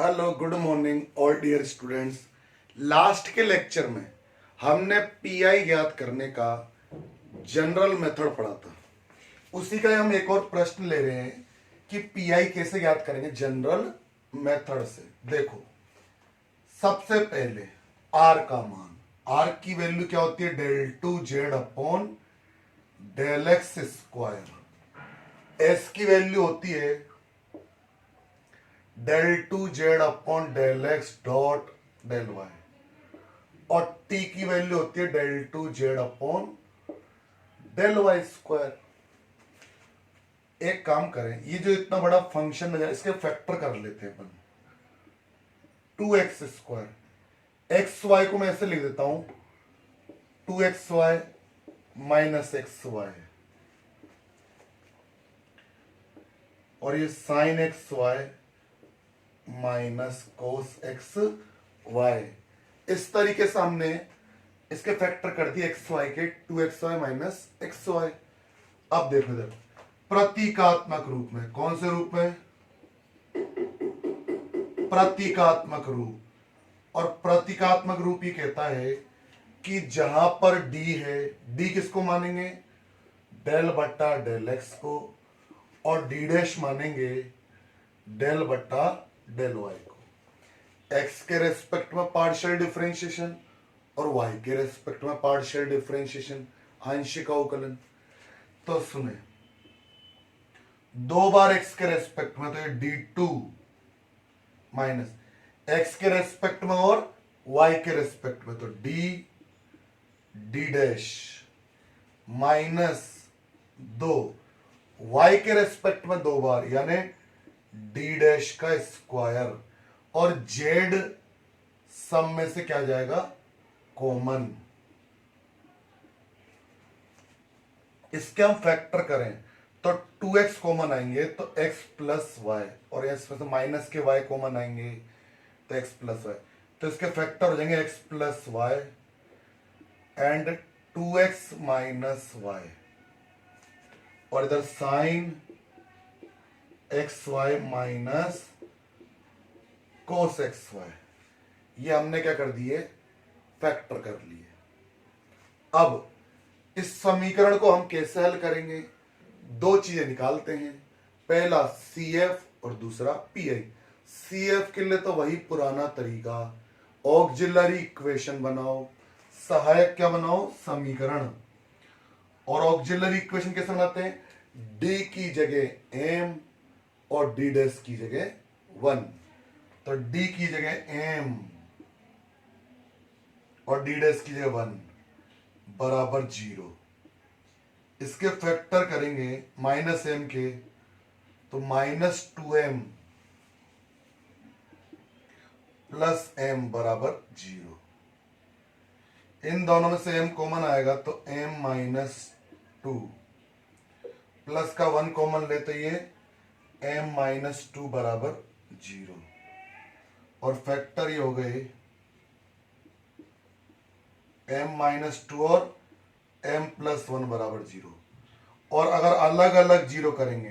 Hello, good morning all dear students. Last के lecture में हमने पीआई ज्ञात करने का जनरल मेथड पढ़ा था। उसी का हम एक और प्रश्न ले रहे हैं कि पीआई कैसे ज्ञात करेंगे जनरल मेथड से। देखो, सबसे पहले आर का मान, आर की वैल्यू क्या होती है? Del two z upon del x square. S की वैल्यू होती है del two z upon del x dot del y, और टी की वैल्यू होती है del two z upon del y square. एक काम करें, ये जो इतना बड़ा फंक्शन है इसके फैक्टर कर लेते हैं अपन। 2x स्क्वायर, एक्स वाई को मैं ऐसे लिख देता हूं 2xy माइनस एक्स वाई, और ये sine x y minus cos x y. इस तरीके से हमने इसके फैक्टर कर दिए एक्स वाई के, 2xy माइनस एक्स वाई। अब देखो इधर प्रतीकात्मक रूप में, कौन से रूप में? प्रतीकात्मक रूप। और प्रतीकात्मक रूप ये कहता है कि जहां पर डी है, डी किसको मानेंगे? डेल बट्टा डेल एक्स को, और डी डैश मानेंगे डेल बट्टा डेल वाई को। एक्स के रेस्पेक्ट में पार्शियल डिफरेंशिएशन और वाई के रेस्पेक्ट में पार्शियल डिफरेंशिएशन, आंशिक अवकलन। तो सुने, दो बार एक्स के रेस्पेक्ट में तो ये डी टू माइनस एक्स के रेस्पेक्ट में और वाई के रेस्पेक्ट में तो डी डी डैश माइनस दो, वाई के रेस्पेक्ट में दो बार यानी डी डैश का स्क्वायर, और जेड सब में से क्या जाएगा? कॉमन। इसके हम फैक्टर करें तो 2x कॉमन आएंगे तो x प्लस वाई, और इसमें से माइनस के y कॉमन आएंगे तो x प्लस वाई। तो इसके फैक्टर हो जाएंगे x plus y and 2x minus y, और इधर sine x y minus cos x y. ये हमने क्या कर दिए? फैक्टर कर लिए। अब इस समीकरण को हम कैसे हल करेंगे? दो चीजें निकालते हैं, पहला CF और दूसरा PI। CF के लिए तो वही पुराना तरीका, ऑक्सिलरी इक्वेशन बनाओ, सहायक क्या बनाओ? समीकरण। और ऑक्सिलरी इक्वेशन कैसे बनाते हैं? D की जगह m और D डैश की जगह 1। तो D की जगह m और D डैश की जगह 1 बराबर 0। इसके फैक्टर करेंगे माइनस एम के तो माइनस 2m प्लस m बराबर 0। इन दोनों में से m कॉमन आएगा तो m माइनस 2 प्लस का 1 कॉमन लेते ये m माइनस 2 बराबर 0, और फैक्टर ये हो गए m माइनस 2 और m प्लस 1 बराबर 0। और अगर अलग अलग जीरो करेंगे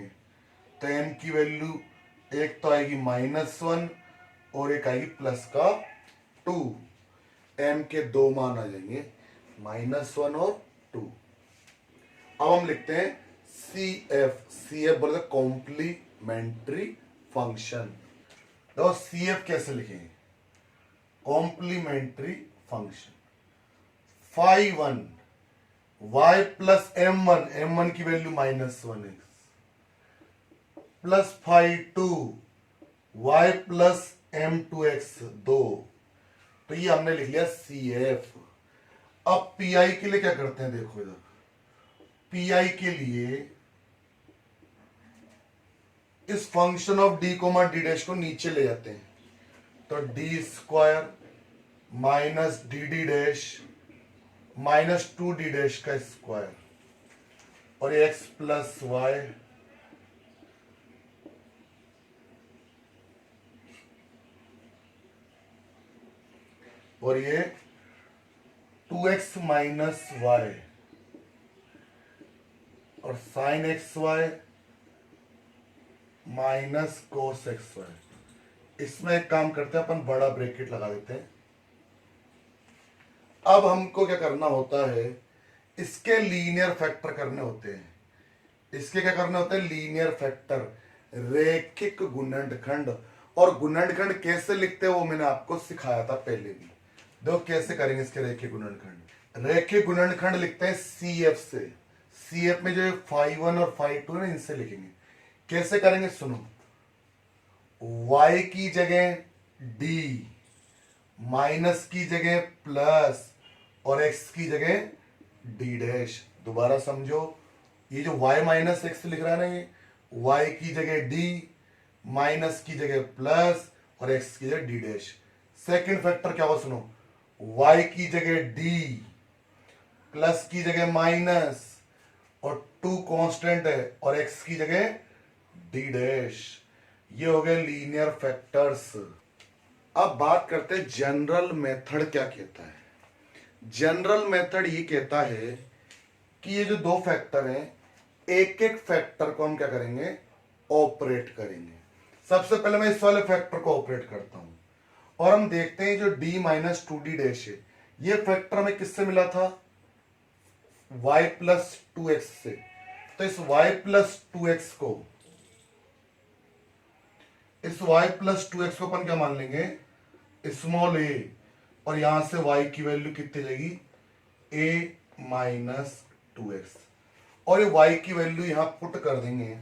तो m की वैल्यू एक तो आएगी -1 और एक आएगी प्लस का 2। m के दो मान आ जाएंगे -1 और 2। अब हम लिखते हैं CF बोलते कॉम्प्लीमेंट्री फंक्शन। तो CF कैसे लिखेंगे? Complementary function. Phi 1 y plus m1 की value -1x plus phi 2 y plus m2x 2। तो ये हमने लिख लिया CF। अब PI के लिए क्या करते हैं? देखो इधर PI के लिए इस function of d comma D dash को नीचे ले जाते हैं तो D square minus D D dash minus 2d dash का स्क्वायर, और x प्लस वाई और ये 2x माइनस वाई और sine x y minus cos x y. इसमें एक काम करते हैं, अपन बड़ा ब्रैकेट लगा देते हैं। अब हमको क्या करना होता है, इसके लीनियर फैक्टर करने होते हैं। इसके क्या करने होते हैं, लीनियर फैक्टर, रैखिक गुणनखंड। और गुणनखंड कैसे लिखते हैं वो मैंने आपको सिखाया था पहले भी। देखो कैसे करेंगे इसके रैखिक गुणनखंड। रैखिक गुणनखंड लिखते हैं CF से। CF में जो φ1 और φ2 है ना, इनसे लिखेंगे। कैसे करेंगे सुनो, y की जगह d, माइनस की जगह प्लस, और x की जगह d डैश। दोबारा समझो, ये जो y माइनस एक्स लिख रहा है ना, ये y की जगह d, माइनस की जगह प्लस, और x की जगह d डैश। सेकंड फैक्टर क्या होगा सुनो, y की जगह d, प्लस की जगह माइनस, और 2 कांस्टेंट है, और x की जगह d डैश। ये हो गए लीनियर फैक्टर्स। अब बात करते हैं जनरल मेथड क्या कहता है। जनरल मेथड ये कहता है कि ये जो दो फैक्टर हैं, एक एक फैक्टर को हम क्या करेंगे, ऑपरेट करेंगे। सबसे पहले मैं इस वाले फैक्टर को ऑपरेट करता हूं, और हम देखते हैं जो d माइनस 2d डैश है, ये फैक्टर हमें किससे मिला था, y प्लस 2x से। तो इस y प्लस 2x को, अपन क्या मान लेंगे, स्मॉल a, और यहां से y की वैल्यू कितनी जाएगी, a माइनस 2x, और ये y की वैल्यू यहां पुट कर देंगे।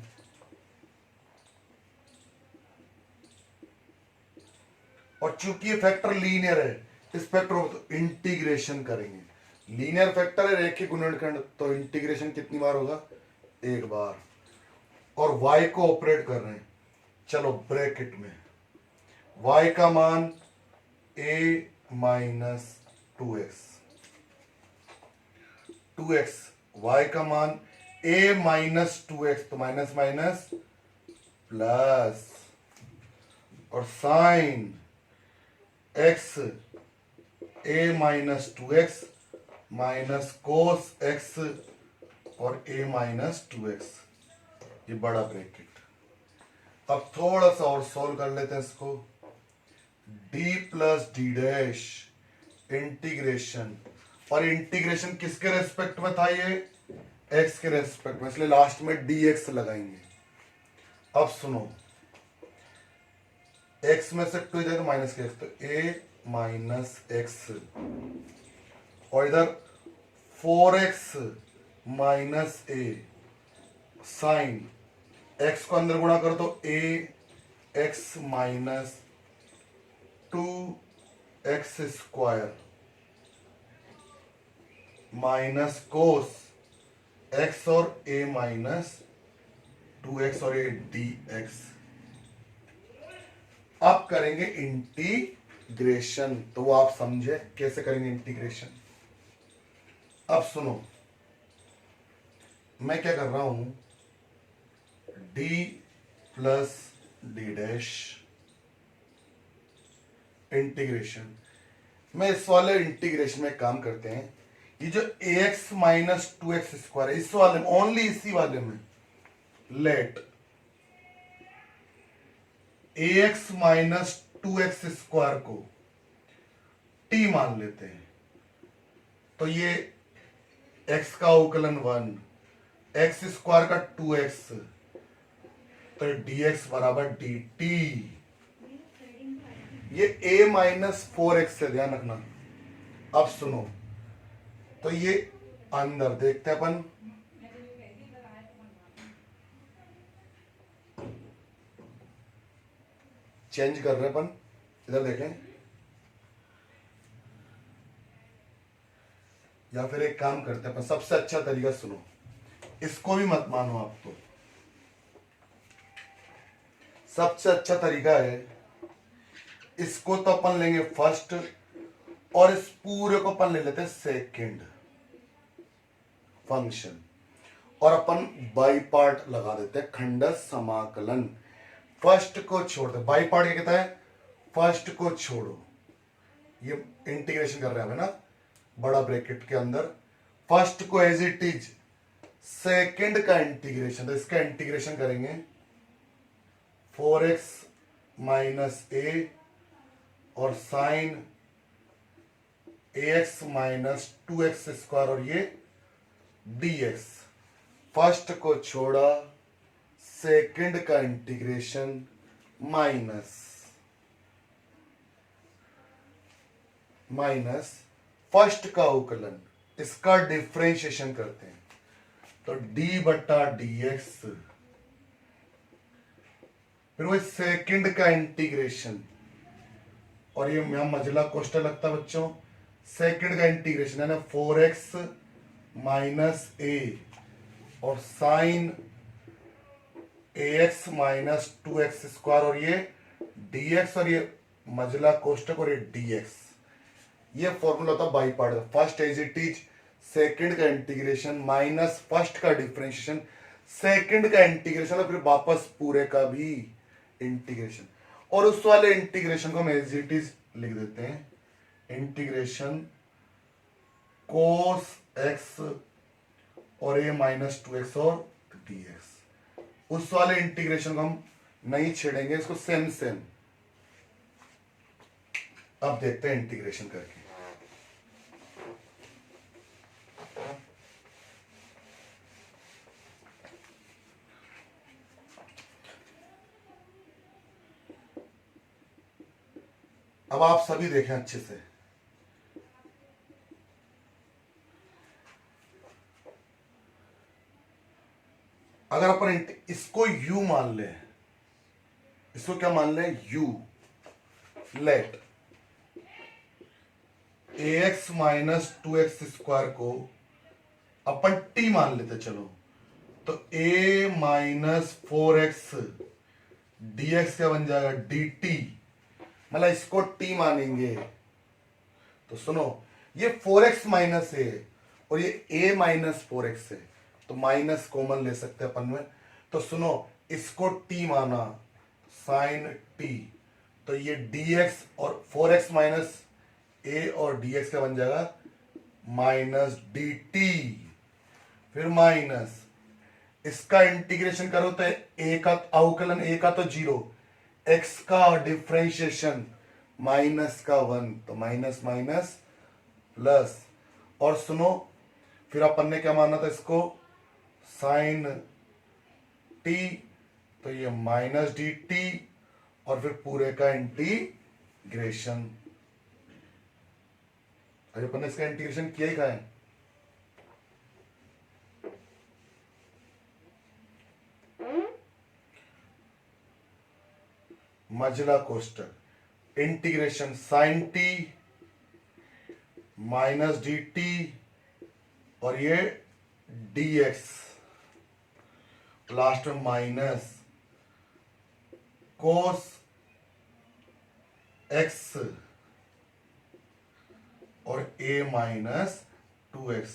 और चूंकि ये फैक्टर लीनियर है, इस फैक्टर को तो इंटीग्रेशन करेंगे। लीनियर फैक्टर है, रैखिक गुणनखंड, तो इंटीग्रेशन कितनी बार होगा, एक बार। और y को ऑपरेट कर रहे हैं, चलो ब्रैकेट में y का मान a माइनस 2x, y का मान a माइनस 2x, तो माइनस माइनस प्लस, और sine x a minus 2x minus cos x, और a माइनस 2x, ये बड़ा ब्रैकेट। अब थोड़ा सा और सॉल्व कर लेते हैं इसको। d plus D dash integration, और इंटीग्रेशन किसके रेस्पेक्ट में था, ये x के रेस्पेक्ट में, इसलिए लास्ट में dx लगाएंगे। अब सुनो, x में से 2 जाए तो माइनस के x, तो a माइनस एक्स, और इधर 4x minus a, sign x को अंदर गुणा करो तो a x minus 2x square, minus cos x और a माइनस 2x और a dx। अब करेंगे इंटीग्रेशन, तो वो आप समझे कैसे करेंगे इंटीग्रेशन। अब सुनो, मैं क्या कर रहा हूं, d plus D dash integration. मैं इस वाले इंटीग्रेशन में काम करते हैं, ये जो ax माइनस 2x स्क्वायर, इस वाले में, ओनली इसी वाले में, let ax minus 2x square को t मान लेते हैं, तो ये x का अवकलन 1, x स्क्वायर का 2x, तो dx बराबर dt। ये a माइनस 4x से, ध्यान रखना। अब सुनो, तो ये अंदर देखते हैं अपन, चेंज कर रहे हैं अपन, इधर देखें, या फिर एक काम करते हैं अपन, सबसे अच्छा तरीका सुनो, इसको भी मत मानो आप, तो सबसे अच्छा तरीका है, इसको तो अपन लेंगे फर्स्ट, और इस पूरे को अपन ले लेते हैं सेकंड फंक्शन, और अपन बाई पार्ट लगा देते हैं, खंड समाकलन। फर्स्ट को छोड़ दे, बाई पार्ट क्या कहता है, फर्स्ट को छोड़ो, ये इंटीग्रेशन कर रहे हैं ना बड़ा ब्रैकेट के अंदर, फर्स्ट को एज इट इज, सेकंड का इंटीग्रेशन, तो इसका इंटीग्रेशन करेंगे 4x माइनस ए और साइन ax माइनस 2x² और ये dx। फर्स्ट को छोड़ा, सेकंड का इंटीग्रेशन माइनस फर्स्ट का अवकलन, इसका डिफरेंशिएशन करते हैं तो d बटा dx, फिर वो सेकंड का इंटीग्रेशन, और ये यहां मझला कोष्ठक लगता है बच्चों, सेकंड का इंटीग्रेशन है ना 4x माइनस ए और साइन ax माइनस 2x² और ये dx, और ये मझला कोष्ठक और ये dx। ये फॉर्मूला होता है by part, first as it is, second का इंटीग्रेशन माइनस फर्स्ट का डिफरेंशिएशन, सेकंड का इंटीग्रेशन और फिर वापस पूरे का भी इंटीग्रेशन। और उस वाले इंटीग्रेशन को हम एज इट इज लिख देते हैं, इंटीग्रेशन कोस एक्स और ए माइनस 2x और dx। उस वाले इंटीग्रेशन को हम नहीं छेड़ेंगे, इसको सेम। अब देखते हैं इंटीग्रेशन करके। अब आप सभी देखें अच्छे से, अगर अपन इसको u मान ले, इसको क्या मान ले, u, late ax minus 2x² को अपन t मान लेते चलो, तो a माइनस 4x dx क्या बन जाएगा, dt। मतलब इसको t मानेंगे तो सुनो, ये 4x माइनस ए और ये a माइनस 4x है, तो माइनस कॉमन ले सकते हैं अपन में। तो सुनो, इसको t माना, साइन t, तो ये dx और 4x माइनस a और dx क्या बन जाएगा, माइनस dt। फिर माइनस इसका इंटीग्रेशन करो तो a का अवकलन, a का तो 0, x का डिफरेंशिएशन माइनस का 1, तो माइनस माइनस प्लस। और सुनो, फिर अपन ने क्या माना था इसको, साइन t, तो ये माइनस dt और फिर पूरे का इंटीग्रेशन। अरे अपन ने इसका इंटीग्रेशन किया ही कहा है, मझला कोष्ठक, integration sine t minus dt और ये dx, लास्ट में माइनस कोस x और a minus 2x।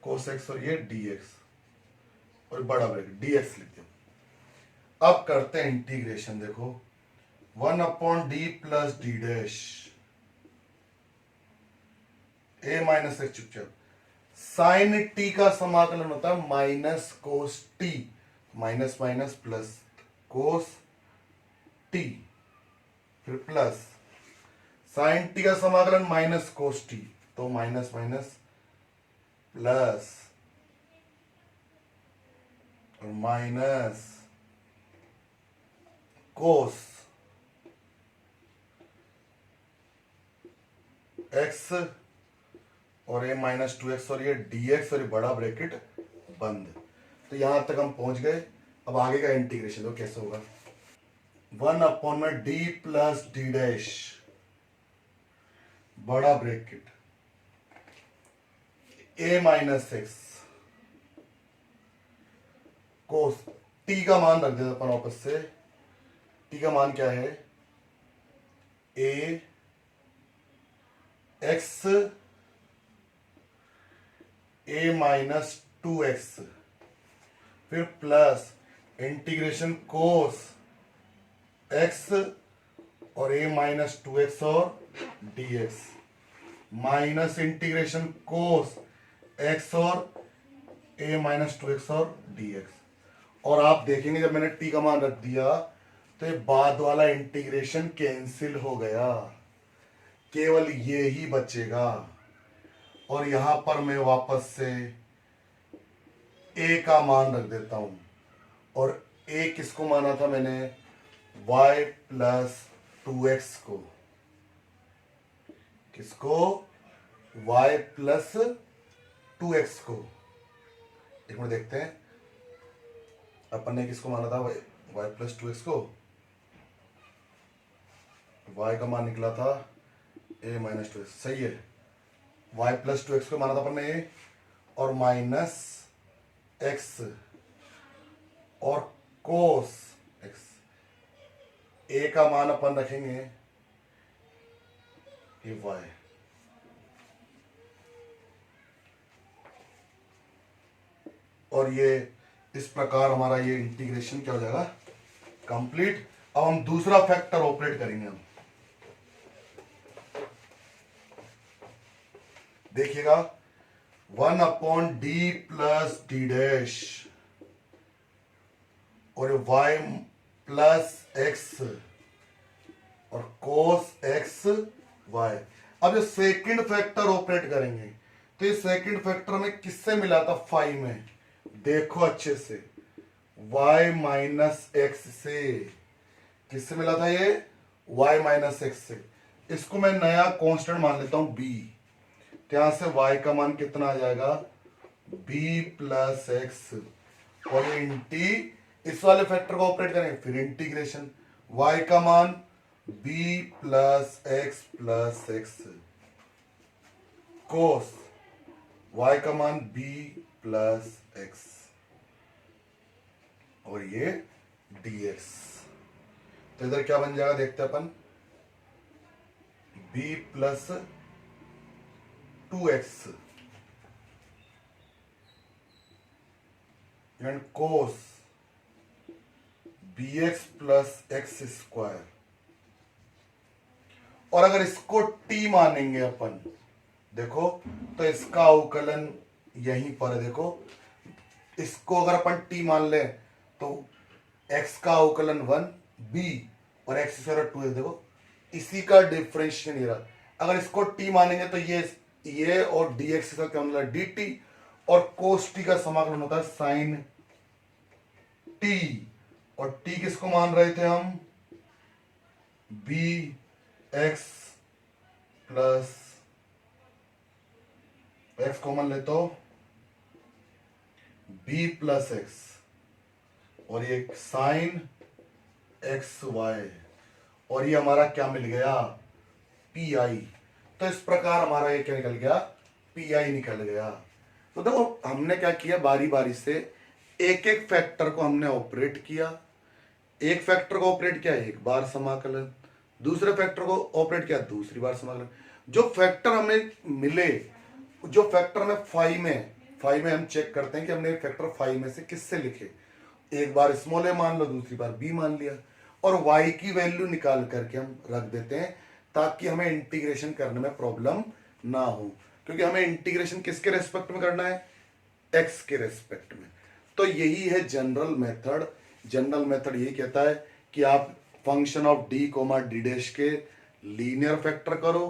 Cos x और ये dx और बड़ा ब्रैकेट dx लिख दो। अब करते हैं इंटीग्रेशन, देखो 1/d plus D dash, a minus x चुपचाप, साइन t का समाकलन होता है minus cos t, minus minus plus, cos t, फिर प्लस साइन t का समाकलन माइनस कोस t, तो माइनस माइनस प्लस और माइनस कोस x और a माइनस 2x और ये dx और ये बड़ा ब्रैकेट बंद। तो यहां तक हम पहुंच गए। अब आगे का इंटीग्रेशन तो कैसे होगा, 1/d प्लस डी डैश, बड़ा bracket a minus x, cos t का मान रख देते अपन वापस से, t का मान क्या है, a x a minus 2x, फिर प्लस इंटीग्रेशन कोस x और a माइनस 2x और dx, माइनस इंटीग्रेशन कोस x और ए माइनस टू एक्स और डी एक्स। और आप देखेंगे जब मैंने टी का मान रख दिया तो ये बाद वाला इंटीग्रेशन कैंसिल हो गया, केवल ये ही बचेगा। और यहां पर मैं वापस से ए का मान रख देता हूं। और ए किसको माना था मैंने? y प्लस टू एक्स को। किसको? y प्लस टू एक्स को। एक मिनट देखते हैं अपन ने किसको माना था y प्लस टू एक्स को। y का मान निकला था a माइनस टू एक्स, सही है। y प्लस टू एक्स को माना था अपन ने a, और माइनस एक्स और कोस एक्स। a का मान अपन रखेंगे ये y, और ये इस प्रकार हमारा ये इंटीग्रेशन क्या हो जाएगा? कंप्लीट। अब हम दूसरा फैक्टर ऑपरेट करेंगे। हम देखिएगा 1/d प्लस डी डैश और y प्लस एक्स और कोस एक्स वाई। अब ये सेकंड फैक्टर ऑपरेट करेंगे तो ये सेकंड फैक्टर में किससे मिला था? 5 में। देखो अच्छे से, y माइनस एक्स से। किससे मिला था ये? y माइनस एक्स से। इसको मैं नया कांस्टेंट मान लेता हूं b। तो यहां से y का मान कितना आ जाएगा? b plus x. और ये इंटी इस वाले फैक्टर को ऑपरेट करेंगे, फिर इंटीग्रेशन y का मान b प्लस एक्स कोस y का मान b प्लस एक्स और ये dx। तो इधर क्या बन जाएगा देखते हैं अपन, b plus two x and cos bx plus x square. और अगर इसको t मानेंगे अपन, देखो तो इसका अवकलन यहीं पर है। देखो इसको अगर अपन t मान ले तो x का अवकलन 1 b और x स्क्वायर 2 है। देखो इसी का डिफरेंशिएशन ये रहा। अगर इसको t मानेंगे तो ये और dx का क्या मतलब dt, और cos t का समाकलन होता है sin t। और t किसको मान रहे थे हम? b x plus x common ले तो b प्लस एक्स और ये साइन एक्स वाई, और ये हमारा क्या मिल गया? P I. तो इस प्रकार हमारा ये क्या निकल गया? पी आई निकल गया। तो देखो हमने क्या किया, बारी बारी से एक एक फैक्टर को हमने ऑपरेट किया। एक फैक्टर को ऑपरेट किया एक बार समाकलन, दूसरे फैक्टर को ऑपरेट किया दूसरी बार समाकलन। जो फैक्टर हमें मिले, जो फैक्टर में 5 में हम चेक करते हैं कि हमने फैक्टर 5 में से किससे लिखे। एक बार स्मॉल ए मान लो, दूसरी बार बी मान लिया, और y की वैल्यू निकाल करके हम रख देते हैं ताकि हमें इंटीग्रेशन करने में प्रॉब्लम ना हो। क्योंकि हमें इंटीग्रेशन किसके रेस्पेक्ट में करना है? x के रेस्पेक्ट में। तो यही है जनरल मेथड। जनरल मेथड यही कहता है कि आप function of d comma D dash के लीनियर फैक्टर करो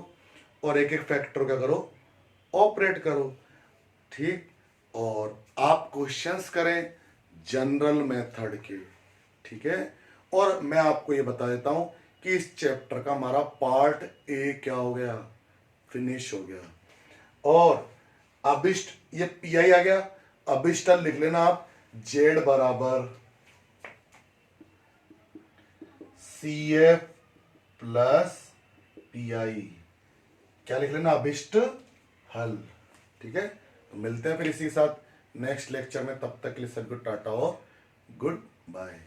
और एक एक फैक्टर क्या करो? ऑपरेट करो। ठीक, और आप क्वेश्चंस करें जनरल मेथड के। ठीक है, और मैं आपको ये बता देता हूं कि इस चैप्टर का हमारा पार्ट ए क्या हो गया? फिनिश हो गया। और अभिष्ट ये पी आई आ गया, अभिष्टल लिख लेना आप जेड बराबर C F plus P I. क्या लिख लेना? अभिष्ट हल। ठीक है, तो मिलते हैं फिर इसी के साथ नेक्स्ट लेक्चर में। तब तक के लिए सब गुड टाटा और गुड बाय।